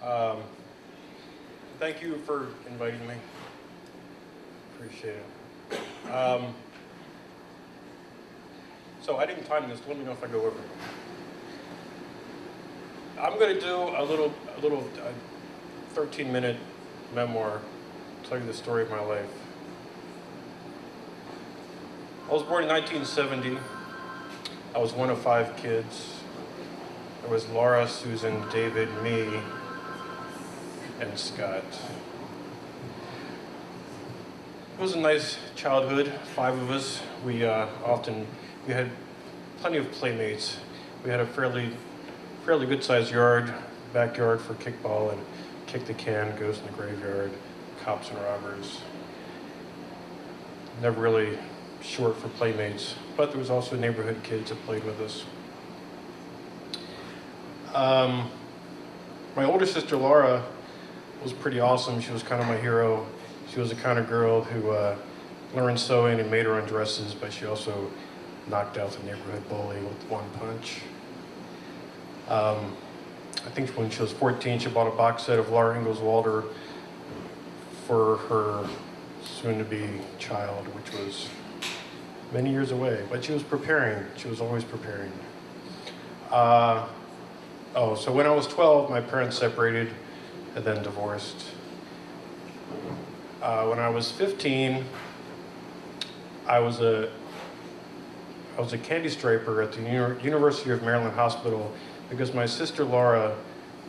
Um, Thank you for inviting me. Appreciate it. So I didn't time this. Let me know if I go over. I'm going to do a little 13-minute memoir, tell you the story of my life. I was born in 1970. I was one of 5 kids. There was Laura, Susan, David, me, and Scott. It was a nice childhood, 5 of us. We had plenty of playmates. We had a fairly good-sized yard, backyard for kickball and kick the can, ghost in the graveyard, cops and robbers. Never really short for playmates, but there was also neighborhood kids that played with us. My older sister Laura was pretty awesome. She was kind of my hero. She was the kind of girl who learned sewing and made her own dresses, but she also knocked out the neighborhood bully with one punch. I think when she was 14, she bought a box set of Laura Ingalls Wilder for her soon-to-be child, which was many years away. But she was preparing. She was always preparing. So when I was 12, my parents separated and then divorced. When I was 15, I was a candy striper at the University of Maryland Hospital because my sister Laura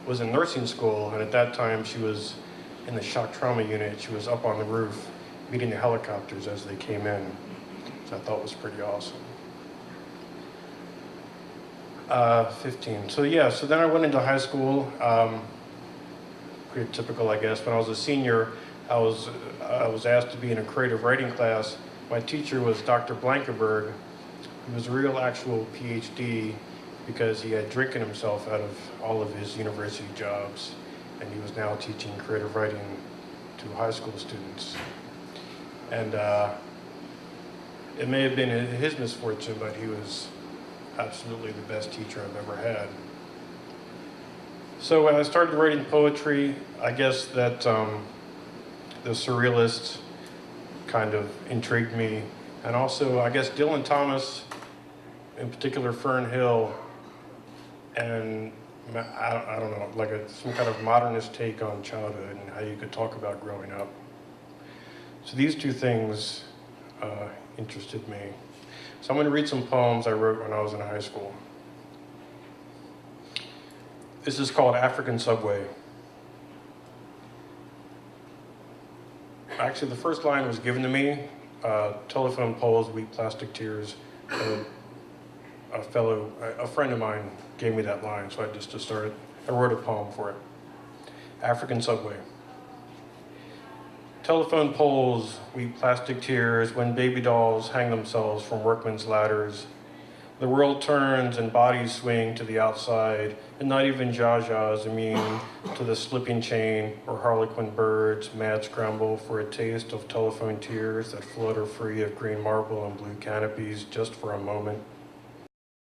was in nursing school, and at that time she was in the shock trauma unit. She was up on the roof meeting the helicopters as they came in, which I thought was pretty awesome. 15. So then I went into high school. Pretty typical, I guess. When I was a senior, I was asked to be in a creative writing class. My teacher was Dr. Blankenberg. He was a real actual PhD because he had drinking himself out of all of his university jobs, and he was now teaching creative writing to high school students. And it may have been his misfortune, but he was absolutely the best teacher I've ever had. So when I started writing poetry, I guess that the surrealist kind of intrigued me. And also, I guess Dylan Thomas, in particular Fern Hill, and I don't know, like some kind of modernist take on childhood and how you could talk about growing up. So these two things interested me. So I'm going to read some poems I wrote when I was in high school. This is called African Subway. Actually, the first line was given to me. Telephone poles, weep plastic tears. A friend of mine gave me that line, so I wrote a poem for it. African Subway. Telephone poles weep plastic tears when baby dolls hang themselves from workmen's ladders. The world turns and bodies swing to the outside, and not even Jaja is immune to the slipping chain or harlequin birds mad scramble for a taste of telephone tears that flutter free of green marble and blue canopies just for a moment.